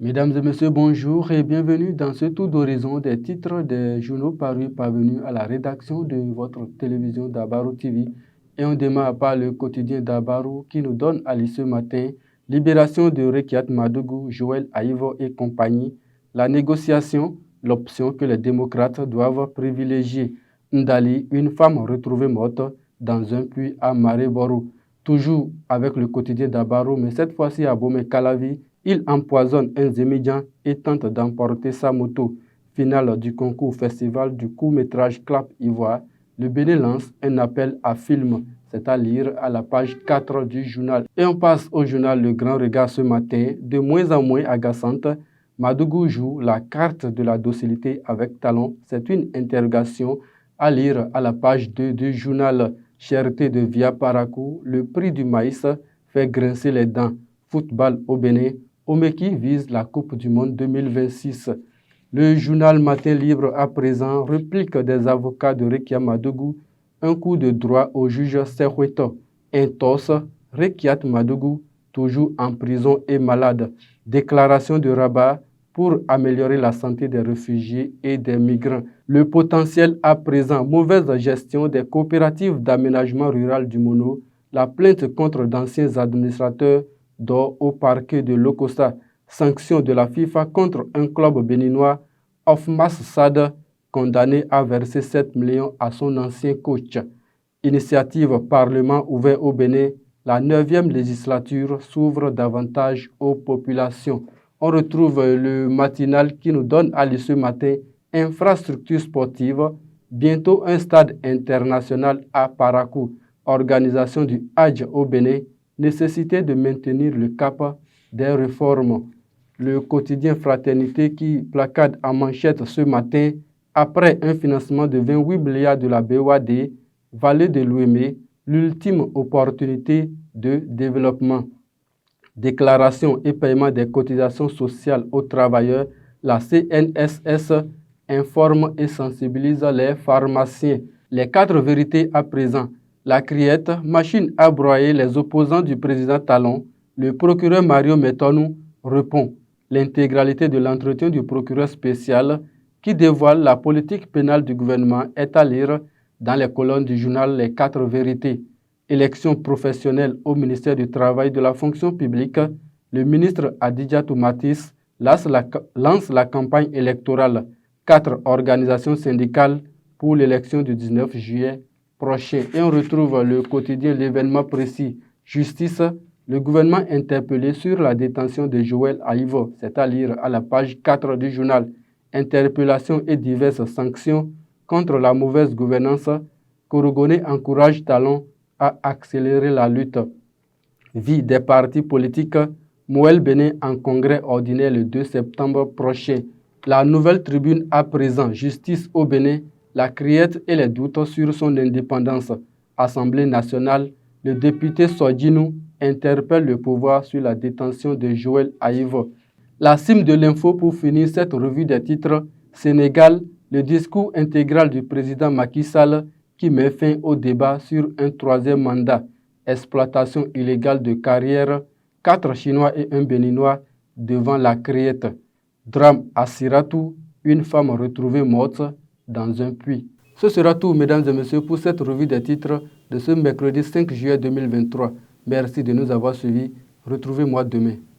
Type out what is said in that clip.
Mesdames et messieurs, bonjour et bienvenue dans ce tour d'horizon des titres des journaux parvenus à la rédaction de votre télévision Dabaro TV. Et on démarre par le quotidien Dabaro qui nous donne à l'issue ce matin libération de Rekiat Madougou, Joël Aïvo et compagnie, la négociation, l'option que les démocrates doivent privilégier. Ndali, une femme retrouvée morte dans un puits à Maré-Boro. Toujours avec le quotidien Dabaro, mais cette fois-ci à Bomé-Calavi, il empoisonne un Zémidjan et tente d'emporter sa moto. Finale du concours festival du court-métrage Clap Ivoire, le Bénin lance un appel à film. C'est à lire à la page 4 du journal. Et on passe au journal Le Grand Regard ce matin, de moins en moins agaçante. Madougou joue la carte de la docilité avec talent. C'est une interrogation à lire à la page 2 du journal. Cherté de Via Paracou, le prix du maïs fait grincer les dents. Football au Bénin. Omeki vise la Coupe du Monde 2026. Le journal Matin Libre à présent réplique des avocats de Rekia Madougou. Un coup de droit au juge Serhueto. Intos, Rekiat Madougou, toujours en prison et malade. Déclaration de Rabat pour améliorer la santé des réfugiés et des migrants. Le potentiel à présent, mauvaise gestion des coopératives d'aménagement rural du Mono. La plainte contre d'anciens administrateurs dort au parquet de Lokossa. Sanction de la FIFA contre un club béninois, Ofmas Sad, condamné à verser 7 millions à son ancien coach. Initiative Parlement ouvert au Bénin, la 9e législature s'ouvre davantage aux populations. On retrouve le matinal qui nous donne à l'issue ce matin infrastructure sportive, bientôt un stade international à Parakou, organisation du Hadj au Bénin, nécessité de maintenir le cap des réformes. Le quotidien Fraternité qui placade en manchette ce matin, après un financement de 28 milliards de la BOAD, Vallée de l'Ouémé, l'ultime opportunité de développement. Déclaration et paiement des cotisations sociales aux travailleurs, la CNSS informe et sensibilise les pharmaciens. Les 4 vérités à présent. La criette, machine à broyer les opposants du président Talon. Le procureur Mario Metonou répond. L'intégralité de l'entretien du procureur spécial qui dévoile la politique pénale du gouvernement est à lire dans les colonnes du journal Les 4 vérités. Élection professionnelle au ministère du Travail et de la fonction publique, le ministre Adidjatou Matis lance la campagne électorale. 4 organisations syndicales pour l'élection du 19 juillet prochain. Et on retrouve le quotidien L'événement précis. Justice, le gouvernement interpellé sur la détention de Joël Aïvo. C'est à lire à la page 4 du journal. Interpellation et diverses sanctions contre la mauvaise gouvernance. Korogoné encourage Talon à accélérer la lutte. Vie des partis politiques, Moël Bénin en congrès ordinaire le 2 septembre prochain. La nouvelle tribune à présent, justice au Bénin, la criette et les doutes sur son indépendance. Assemblée nationale, le député Sodjinou interpelle le pouvoir sur la détention de Joël Aïvo. La cime de l'info pour finir cette revue des titres, Sénégal, le discours intégral du président Macky Sall qui met fin au débat sur un 3e mandat. Exploitation illégale de carrière, 4 Chinois et un Béninois devant la criette. Drame à Siratou, une femme retrouvée morte dans un puits. Ce sera tout, mesdames et messieurs, pour cette revue des titres de ce mercredi 5 juillet 2023. Merci de nous avoir suivis. Retrouvez-moi demain.